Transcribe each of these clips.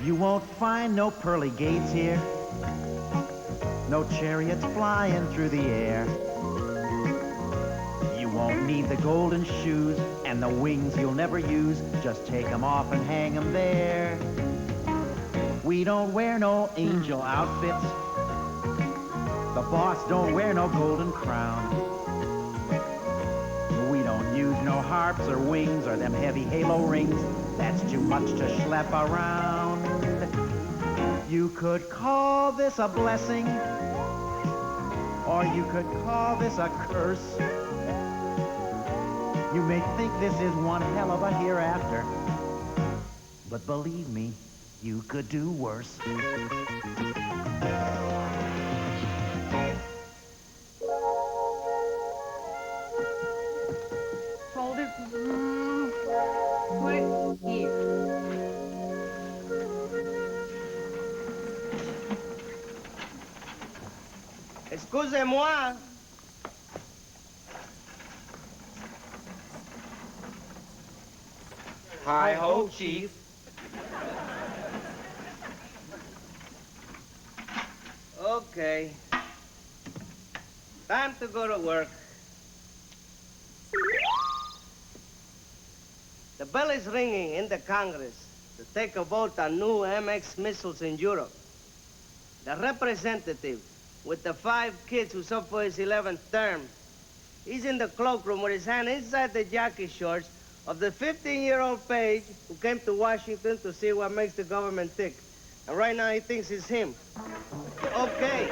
You won't find no pearly gates here, no chariots flying through the air. You won't need the golden shoes and the wings you'll never use. Just take them off and hang them there. We don't wear no angel outfits. The boss don't wear no golden crown. We don't use no harps or wings or them heavy halo rings. That's too much to schlep around. You could call this a blessing, or you could call this a curse. You may think this is one hell of a hereafter, but believe me, you could do worse. Fold it. Put it here. Excusez-moi. Hi-ho, Chief. Okay. Time to go to work. The bell is ringing in the Congress to take a vote on new MX missiles in Europe. The representative with the 5 kids who's up for his 11th term, he's in the cloakroom with his hand inside the jockey shorts of the 15-year-old page who came to Washington to see what makes the government tick. And right now he thinks it's him. Okay.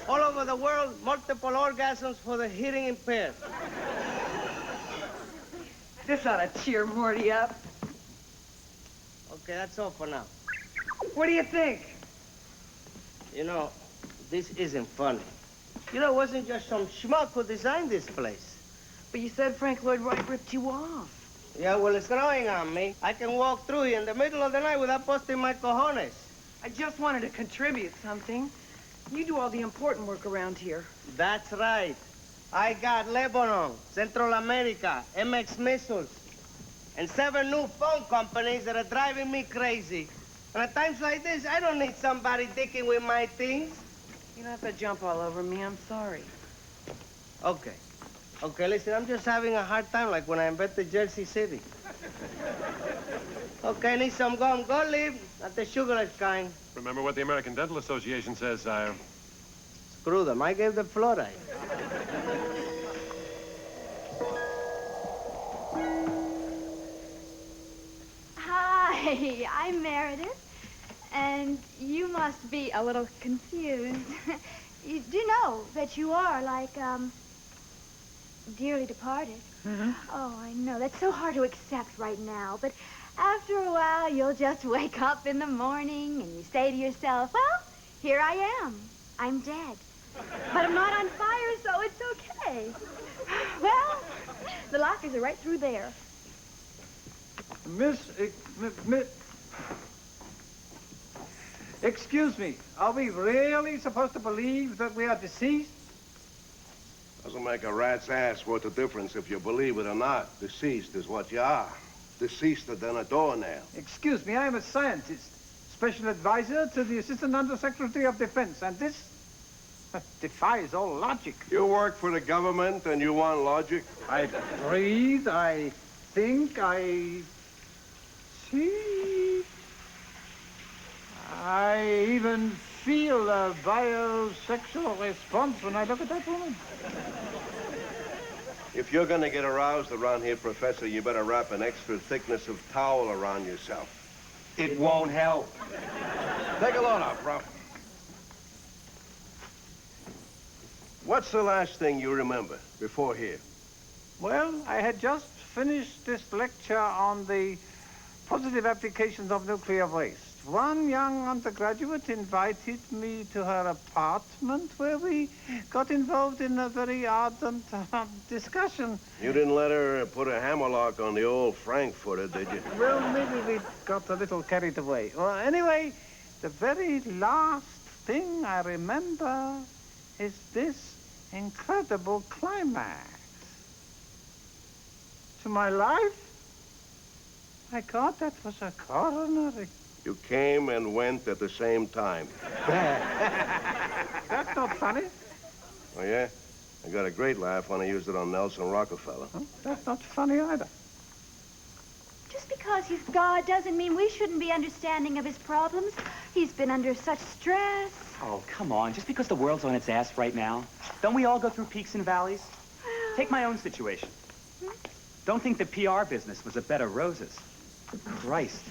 All over the world, multiple orgasms for the hearing impaired. This ought to cheer Morty up. Okay, that's all for now. What do you think? You know, this isn't funny. You know, it wasn't just some schmuck who designed this place. But you said Frank Lloyd Wright ripped you off. Yeah, well, it's growing on me. I can walk through here in the middle of the night without busting my cojones. I just wanted to contribute something. You do all the important work around here. That's right. I got Lebanon, Central America, MX missiles, and 7 new phone companies that are driving me crazy. And at times like this, I don't need somebody dicking with my things. You don't have to jump all over me. I'm sorry. Okay. Okay, listen, I'm just having a hard time like when I invented Jersey City. Okay, need some gum. Go leave. Not the sugarless kind. Remember what the American Dental Association says, sire. Screw them. I gave the fluoride. Hi, I'm Meredith, and you must be a little confused. You do know that you are like, dearly departed. Mm-hmm. Oh, I know. That's so hard to accept right now, but after a while, you'll just wake up in the morning and you say to yourself, well, here I am. I'm dead. But I'm not on fire, so it's okay. Well, the lockers are right through there. Excuse me, are we really supposed to believe that we are deceased? Doesn't make a rat's ass worth of difference if you believe it or not. Deceased is what you are. Deceaseder than a doornail. Excuse me, I am a scientist, special advisor to the Assistant Undersecretary of Defense, and this defies all logic. You work for the government and you want logic? I breathe, I think, I see. I even feel a biosexual response when I look at that woman. If you're gonna get aroused around here, Professor, you better wrap an extra thickness of towel around yourself. It won't help. Take a load off, bro. What's the last thing you remember before here? Well, I had just finished this lecture on the positive applications of nuclear waste. One young undergraduate invited me to her apartment where we got involved in a very ardent discussion. You didn't let her put a hammerlock on the old Frankfurter, did you? Well, maybe we got a little carried away. Well, anyway, the very last thing I remember is this incredible climax. To my life, my God, that was a coronary. You came and went at the same time. That's not funny. Oh, yeah? I got a great laugh when I used it on Nelson Rockefeller. Huh? That's not funny either. Just because he's God doesn't mean we shouldn't be understanding of his problems. He's been under such stress. Oh, come on. Just because the world's on its ass right now, don't we all go through peaks and valleys? Take my own situation. Don't think the PR business was a bed of roses. Christ.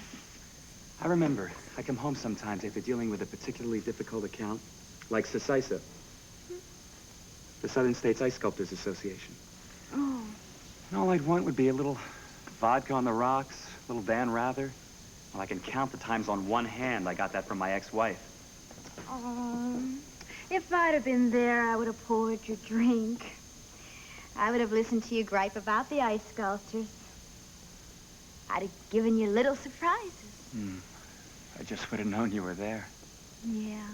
I remember I come home sometimes after dealing with a particularly difficult account, like SISISA, the Southern States Ice Sculptors Association. Oh. And all I'd want would be a little vodka on the rocks, a little Dan Rather. Well, I can count the times on one hand I got that from my ex-wife. Oh. If I'd have been there, I would have poured your drink. I would have listened to you gripe about the ice sculptures. I'd have given you little surprises. I just would have known you were there. Yeah.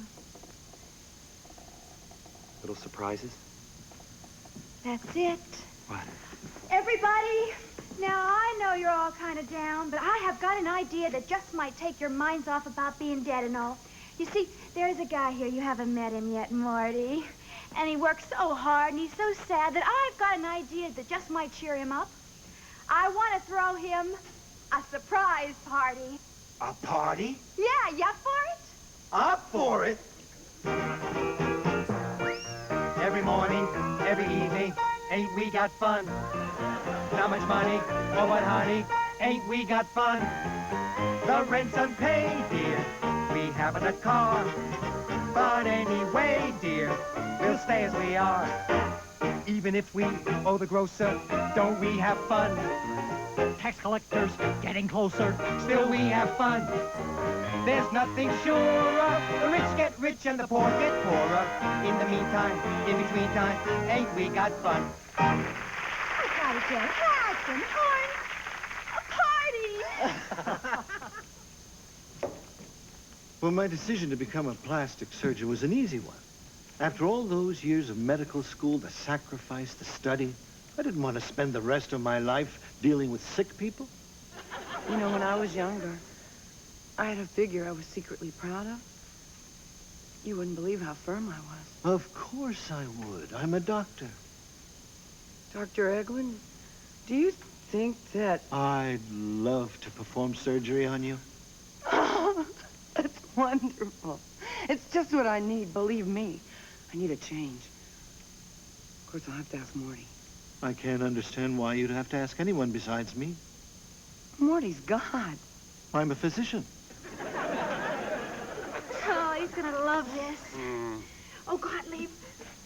Little surprises? That's it. What? Everybody, now I know you're all kind of down, but I have got an idea that just might take your minds off about being dead and all. You see, there's a guy here, you haven't met him yet, Morty. And he works so hard and he's so sad that I've got an idea that just might cheer him up. I want to throw him a surprise party. A party? Yeah, you up for it? Up for it. Every morning, every evening, ain't we got fun? Not much money, oh what honey, ain't we got fun? The rent's unpaid, dear, we haven't a car. But anyway, dear, we'll stay as we are. Even if we owe the grocer, don't we have fun? Tax collectors getting closer, still we have fun. There's nothing surer, the rich get rich and the poor get poorer. In the meantime, in between time, ain't we got fun? I gotta get hats and horns. A party! Well, my decision to become a plastic surgeon was an easy one. After all those years of medical school, the sacrifice, the study, I didn't want to spend the rest of my life dealing with sick people. You know, when I was younger, I had a figure I was secretly proud of. You wouldn't believe how firm I was. Of course I would. I'm a doctor. Dr. Eglin, do you think that... I'd love to perform surgery on you. Oh, that's wonderful. It's just what I need, believe me. I need a change. Of course, I'll have to ask Morty. I can't understand why you'd have to ask anyone besides me. Morty's God. I'm a physician. Oh, he's gonna love this. Oh, Gottlieb,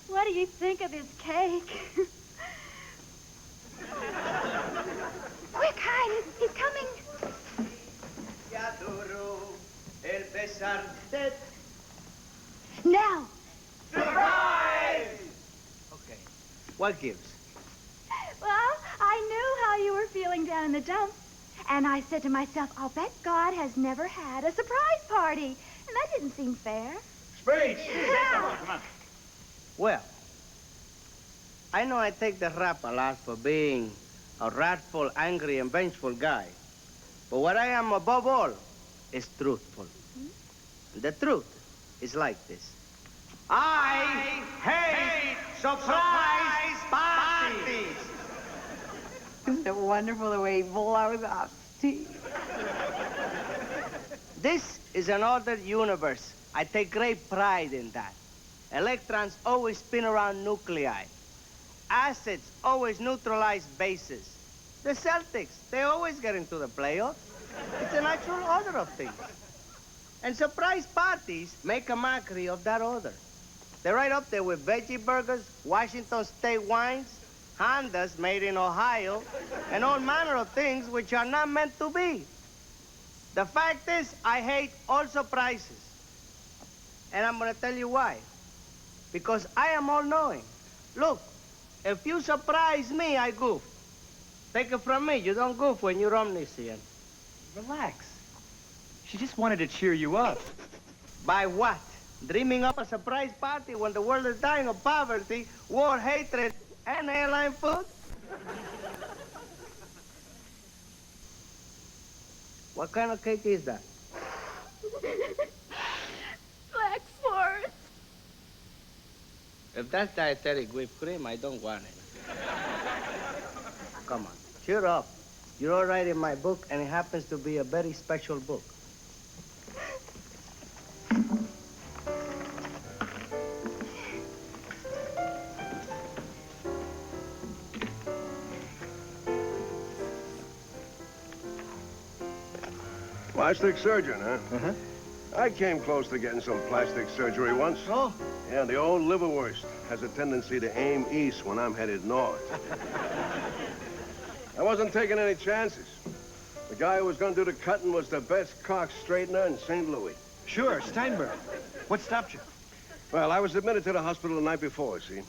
what do you think of his cake? Quick, hide, he's coming. Now. Surprise! Okay, what gives? Well, I knew how you were feeling down in the dumps. And I said to myself, I'll bet God has never had a surprise party. And that didn't seem fair. Speech! Yeah. Come on. Well, I know I take the rap a lot for being a wrathful, angry, and vengeful guy. But what I am above all is truthful. The truth is like this. I hate surprise parties! Isn't it wonderful the way he blows out Steve? This is an ordered universe. I take great pride in that. Electrons always spin around nuclei. Acids always neutralize bases. The Celtics, they always get into the playoffs. It's a natural order of things. And surprise parties make a mockery of that order. They're right up there with veggie burgers, Washington State wines, Hondas made in Ohio, and all manner of things which are not meant to be. The fact is, I hate all surprises. And I'm gonna tell you why. Because I am all-knowing. Look, if you surprise me, I goof. Take it from me, you don't goof when you're omniscient. Relax. She just wanted to cheer you up. By what? Dreaming up a surprise party when the world is dying of poverty, war, hatred, and airline food? What kind of cake is that? Black Forest. If that's dietetic whipped cream, I don't want it. Come on, cheer up. You're all right in my book, and it happens to be a very special book. Plastic surgeon, huh? Uh-huh. I came close to getting some plastic surgery once. Oh? Yeah, the old liverwurst has a tendency to aim east when I'm headed north. I wasn't taking any chances. The guy who was going to do the cutting was the best cock straightener in St. Louis. Sure, Steinberg. What stopped you? Well, I was admitted to the hospital the night before, see?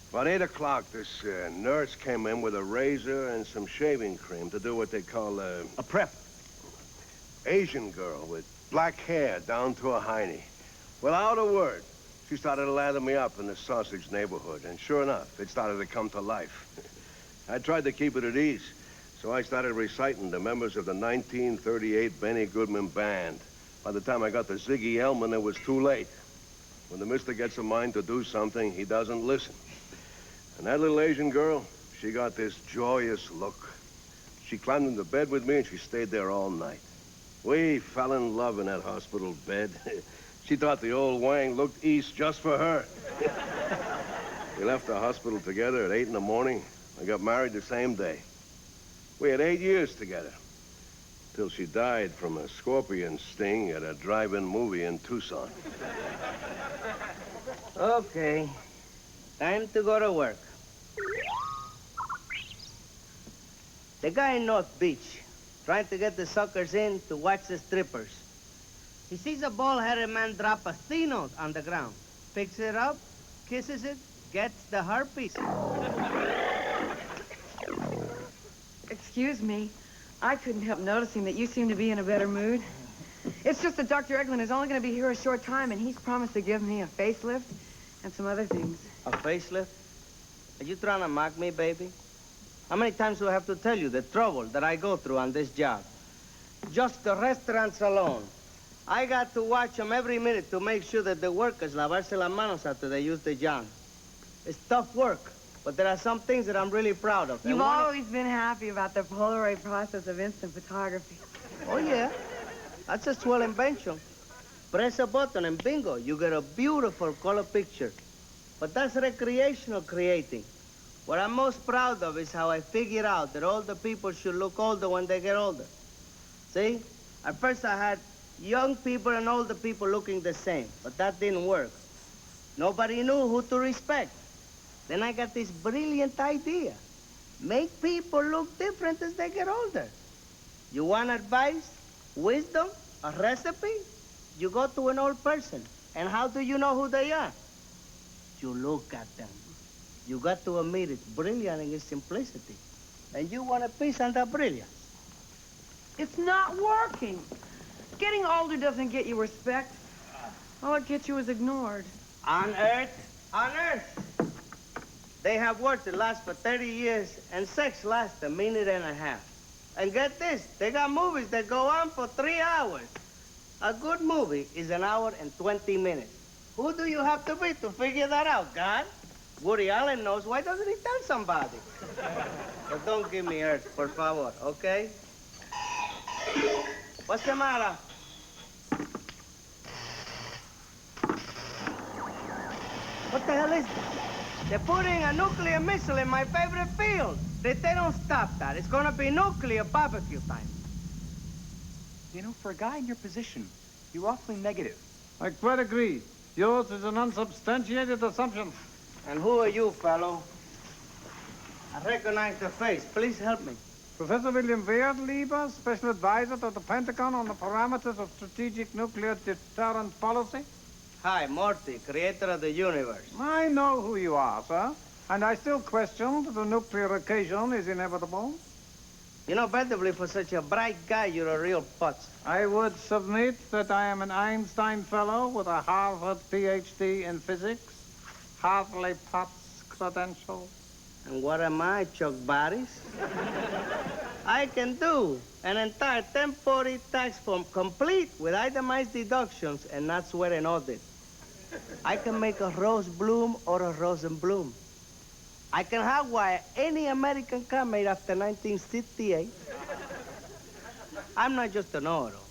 About 8 o'clock, this nurse came in with a razor and some shaving cream to do what they call A prep. Asian girl with black hair down to a hiney. Without a word, she started to lather me up in the sausage neighborhood, and sure enough, it started to come to life. I tried to keep it at ease, so I started reciting the members of the 1938 Benny Goodman Band. By the time I got to Ziggy Elman, it was too late. When the mister gets a mind to do something, he doesn't listen. And that little Asian girl, she got this joyous look. She climbed into bed with me, and she stayed there all night. We fell in love in that hospital bed. She thought the old Wang looked east just for her. We left the hospital together at 8 in the morning. I got married the same day. We had 8 years together, till she died from a scorpion sting at a drive-in movie in Tucson. Okay, time to go to work. The guy in North Beach, trying to get the suckers in to watch the strippers. He sees a bald-headed man drop a C-note on the ground, picks it up, kisses it, gets the herpes. Excuse me. I couldn't help noticing that you seem to be in a better mood. It's just that Dr. Eglin is only going to be here a short time, and he's promised to give me a facelift and some other things. A facelift? Are you trying to mock me, baby? How many times do I have to tell you the trouble that I go through on this job? Just the restaurants alone. I got to watch them every minute to make sure that the workers lavarse las manos after they use the john. It's tough work, but there are some things that I'm really proud of. You've always been happy about the Polaroid process of instant photography. Oh, yeah. That's a swell invention. Press a button and bingo, you get a beautiful color picture. But that's recreational creating. What I'm most proud of is how I figured out that all the people should look older when they get older. See? At first I had young people and older people looking the same, but that didn't work. Nobody knew who to respect. Then I got this brilliant idea. Make people look different as they get older. You want advice, wisdom, a recipe? You go to an old person. And how do you know who they are? You look at them. You got to admit it's brilliant in its simplicity. And you want a piece of that brilliance. It's not working. Getting older doesn't get you respect. All it gets you is ignored. On Earth, they have words that last for 30 years, and sex lasts a minute and a half. And get this, they got movies that go on for 3 hours. A good movie is 1 hour and 20 minutes. Who do you have to be to figure that out, God? Woody Allen knows. Why doesn't he tell somebody? But don't give me Earth, por favor, okay? What's the matter? What the hell is this? They're putting a nuclear missile in my favorite field. If they don't stop that, it's gonna be nuclear barbecue time. You know, for a guy in your position, you're awfully negative. I quite agree. Yours is an unsubstantiated assumption. And who are you, fellow? I recognize the face. Please help me. Professor William Wehrlieber, Special Advisor to the Pentagon on the parameters of strategic nuclear deterrent policy. Hi, Morty, creator of the universe. I know who you are, sir. And I still question that the nuclear occasion is inevitable. Innovatively, for such a bright guy, you're a real putz. I would submit that I am an Einstein Fellow with a Harvard PhD in physics. Hardly putz credentials. And what am I, Chuck Barris? I can do an entire 1040 tax form complete with itemized deductions and not sweat an audit. I can make a rose bloom or a Rosenblum. I can hotwire any American car made after 1968. I'm not just a know-it-all.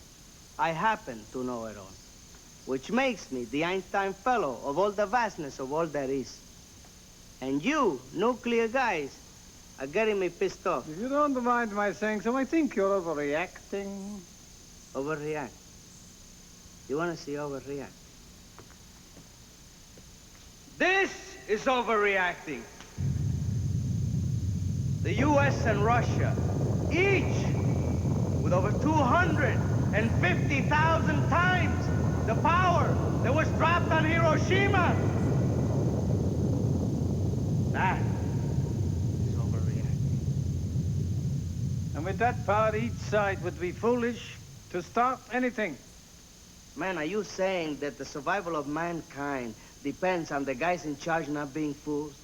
I happen to know it all, which makes me the Einstein Fellow of all the vastness of all that is. And you, nuclear guys, are getting me pissed off. If you don't mind my saying so, I think you're overreacting. Overreact. You want to see overreact? This is overreacting. The U.S. and Russia, each with over 250,000 times the power that was dropped on Hiroshima. That is overreacting. And with that power, each side would be foolish to start anything. Man, are you saying that the survival of mankind depends on the guys in charge not being fools?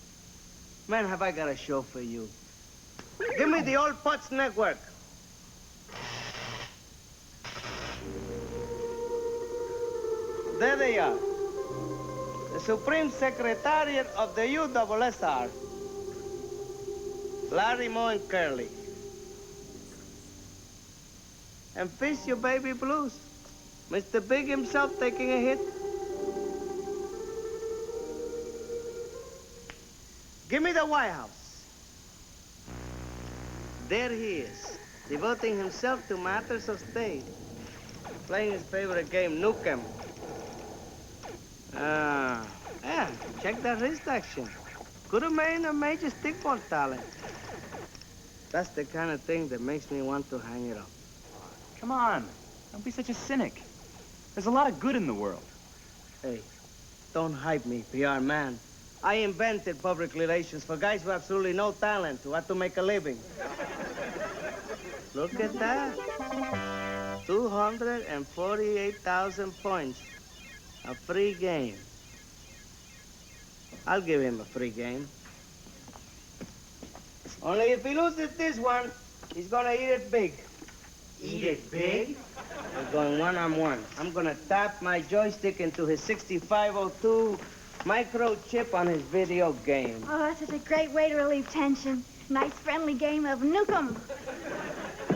Man, have I got a show for you. Give me the Old Putz Network. There they are. The Supreme Secretariat of the USSR. Larry, Moe, and Curly. And Fish Your Baby Blues. Mr. Big himself taking a hit. Give me the White House. There he is, devoting himself to matters of state, playing his favorite game, Nukem. Yeah, check that wrist action. Could have made a major stickball talent. That's the kind of thing that makes me want to hang it up. Come on, don't be such a cynic. There's a lot of good in the world. Hey, don't hype me, PR man. I invented public relations for guys who have absolutely no talent, who have to make a living. Look at that. 248,000 points. A free game. I'll give him a free game. Only if he loses this one, he's gonna eat it big. Eat it big? We're going one-on-one. I'm gonna tap my joystick into his 6502 microchip on his video game. Oh, that's such a great way to relieve tension. Nice friendly game of Nukem.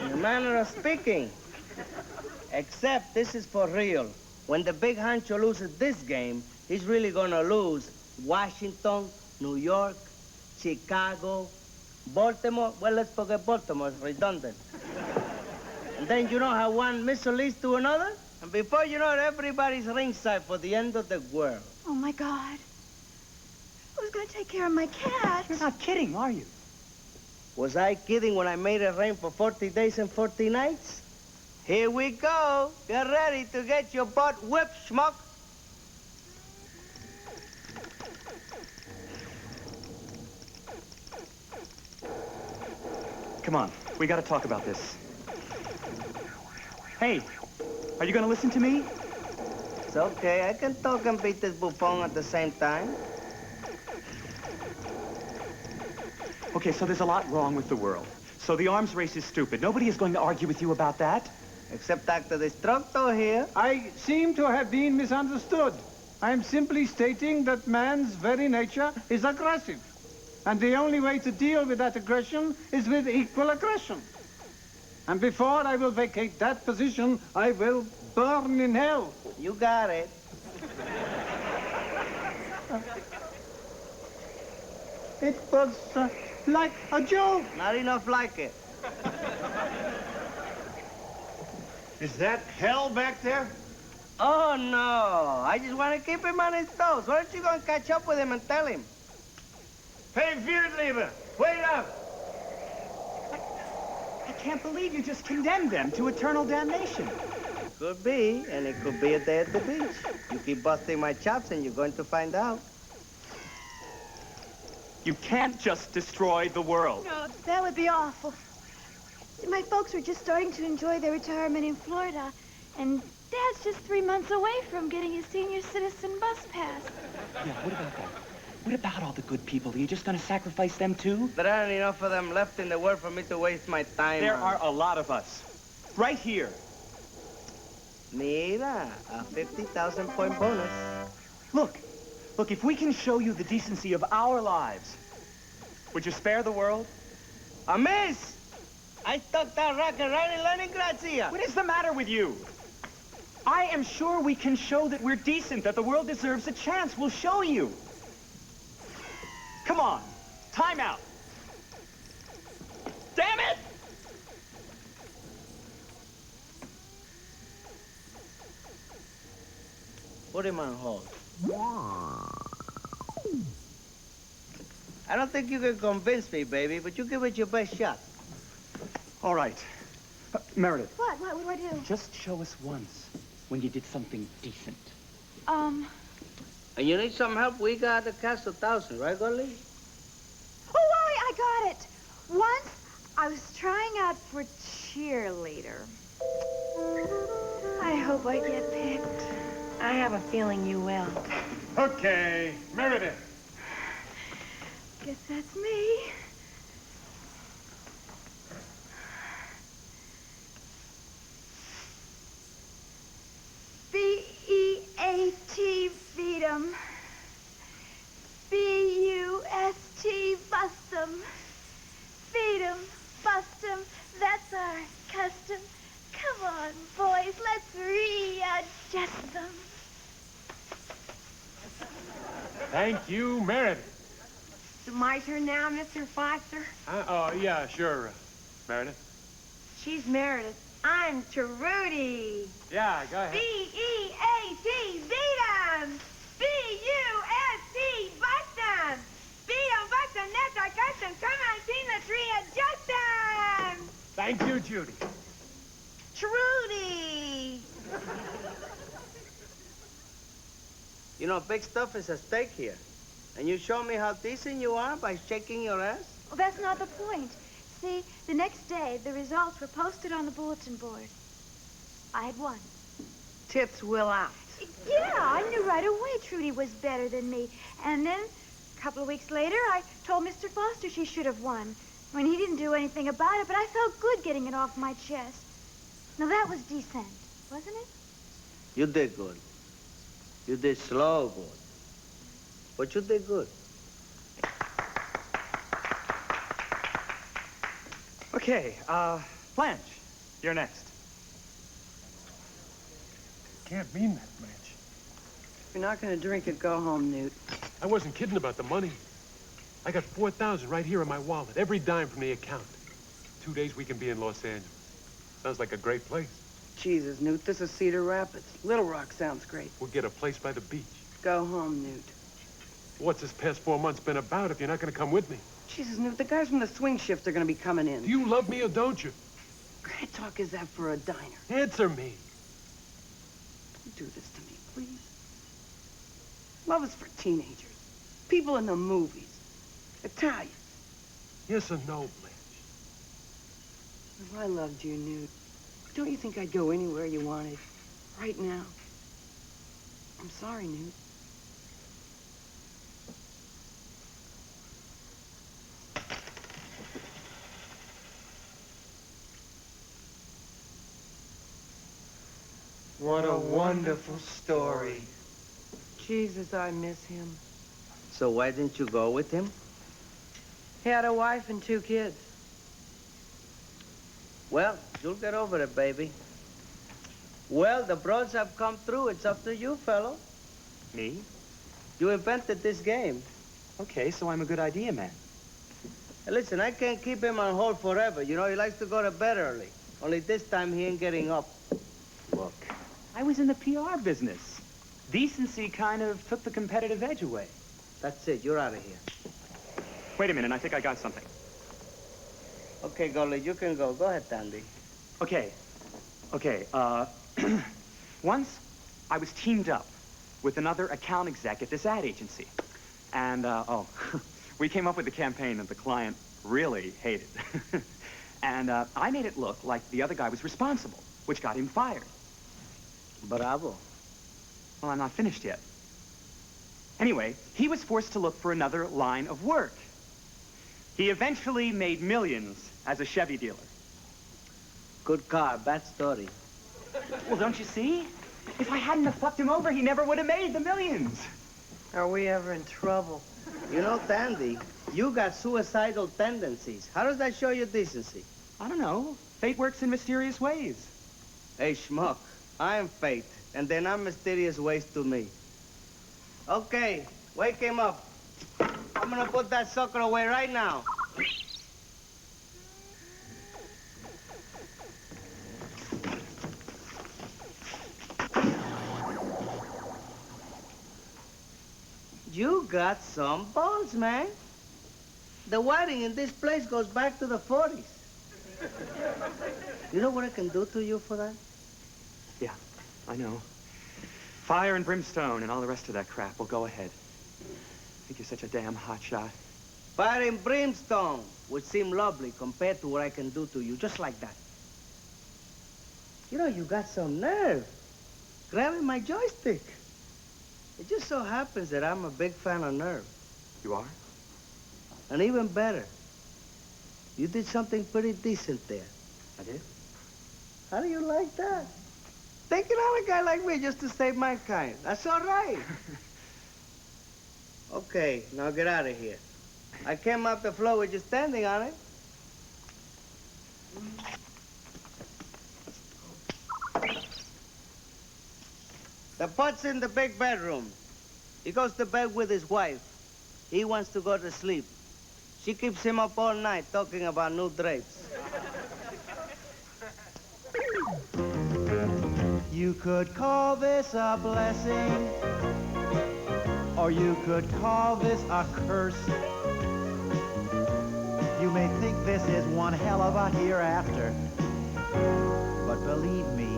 In the manner of speaking. Except this is for real. When the big honcho loses this game, he's really gonna lose Washington, New York, Chicago, Baltimore. Well, let's forget Baltimore, it's redundant. And then you know how one missile leads to another? And before you know it, everybody's ringside for the end of the world. Oh, my God. Who's going to take care of my cat? You're not kidding, are you? Was I kidding when I made it rain for 40 days and 40 nights? Here we go. Get ready to get your butt whipped, schmuck. Come on, we gotta talk about this. Hey, are you gonna listen to me? It's okay. I can talk and beat this buffon at the same time. Okay, so there's a lot wrong with the world. So the arms race is stupid. Nobody is going to argue with you about that. Except Dr. Destructo here. I seem to have been misunderstood. I am simply stating that man's very nature is aggressive. And the only way to deal with that aggression is with equal aggression. And before I will vacate that position, I will burn in hell. You got it. It was like a joke. Not enough like it. Is that hell back there? Oh, no. I just want to keep him on his toes. Why don't you go and catch up with him and tell him? Hey, Viertleber, wait up! I can't believe you just condemned them to eternal damnation. Could be, and it could be a day at the beach. You keep busting my chops and you're going to find out. You can't just destroy the world. No, that would be awful. See, my folks were just starting to enjoy their retirement in Florida, and Dad's just 3 months away from getting his senior citizen bus pass. Yeah, what about that? What about all the good people? Are you just gonna sacrifice them too? There aren't enough of them left in the world for me to waste my time There on. are a lot of us. Right here. Mira, a 50,000-point bonus. Look, if we can show you the decency of our lives, would you spare the world? A miss! I stuck that rocket right in Leningrad, Zia. What is the matter with you? I am sure we can show that we're decent, that the world deserves a chance. We'll show you. Come on, time out. Damn it! Put him on hold. I don't think you can convince me, baby, but you give it your best shot. All right. Meredith. What? What do I do? Just show us once when you did something decent. And you need some help? We got the cast 1,000, right, Gully? Oh, Wally, I got it. Once, I was trying out for cheerleader. I hope I get picked. I have a feeling you will. Okay, Meredith. Guess that's me. B-E-A-T, beat 'em. B-U-S-T, bust 'em. Feed 'em, bust 'em, that's our custom. Come on, boys, let's readjust them. Thank you, Meredith. Is it my turn now, Mr. Foster? Oh, yeah, sure, Meredith. She's Meredith. I'm Trudy. Yeah, go ahead. B-E-A-T, beat 'em. B-U-S-T, bust 'em. Beat 'em, bust 'em, that's our custom. Come on, team, let's readjust 'em. Thank you, Judy. Trudy. You know, big stuff is at stake here. And you show me how decent you are by shaking your ass? Well, that's not the point. See, the next day, the results were posted on the bulletin board. I had won. Tips will out. Yeah, I knew right away Trudy was better than me. And then, a couple of weeks later, I told Mr. Foster she should have won. I mean, he didn't do anything about it, but I felt good getting it off my chest. Now, that was decent, wasn't it? You did good. You did slow good. But you did good. Okay, Blanche, you're next. Can't mean that, Blanche. If you're not going to drink it, go home, Newt. I wasn't kidding about the money. I got 4,000 right here in my wallet, every dime from the account. 2 days we can be in Los Angeles. Sounds like a great place. Jesus, Newt, this is Cedar Rapids. Little Rock sounds great. We'll get a place by the beach. Go home, Newt. What's this past 4 months been about if you're not going to come with me? Jesus, Newt, the guys from the swing shift are going to be coming in. Do you love me or don't you? What kind of talk is that for a diner? Answer me. Don't do this to me, please. Love is for teenagers. People in the movies. Italians. Yes or no, Blanche? If I loved you, Newt, don't you think I'd go anywhere you wanted? Right now. I'm sorry, Newt. What a wonderful story. Jesus, I miss him. So why didn't you go with him? He had a wife and 2 kids. Well, you'll get over it, baby. Well, the broads have come through. It's up to you, fellow. Me? You invented this game. Okay, so I'm a good idea man. Hey, listen, I can't keep him on hold forever. You know, he likes to go to bed early. Only this time he ain't getting up. Look, I was in the PR business. Decency kind of took the competitive edge away. That's it. You're out of here. Wait a minute, I think I got something. Okay, Gully, you can go. Go ahead, Tandy. Okay, once I was teamed up with another account exec at this ad agency. And, we came up with a campaign that the client really hated. And I made it look like the other guy was responsible, which got him fired. Bravo. Well, I'm not finished yet. Anyway, he was forced to look for another line of work. He eventually made millions as a Chevy dealer. Good car, bad story. Well, don't you see? If I hadn't have fucked him over, he never would have made the millions. Are we ever in trouble? You know, Tandy, you got suicidal tendencies. How does that show your decency? I don't know. Fate works in mysterious ways. Hey, schmuck, I am fate, and they're not mysterious ways to me. Okay, wake him up. I'm gonna put that sucker away right now. You got some balls, man. The wiring in this place goes back to the 40s. You know what I can do to you for that? Yeah, I know. Fire and brimstone and all the rest of that crap. Well, go ahead. I think you're such a damn hotshot. Fire and brimstone would seem lovely compared to what I can do to you, just like that. You know, you got some nerve. Grabbing my joystick. It just so happens that I'm a big fan of nerve. You are? And even better, you did something pretty decent there. I did? How do you like that? Taking out a guy like me just to save my kind. That's all right. Okay, now get out of here. I came up the floor with you standing on it. The putt's in the big bedroom. He goes to bed with his wife. He wants to go to sleep. She keeps him up all night talking about new drapes. You could call this a blessing, or you could call this a curse. You may think this is one hell of a hereafter, but believe me,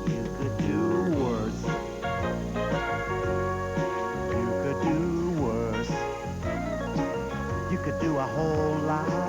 you could do worse. You could do worse. You could do a whole lot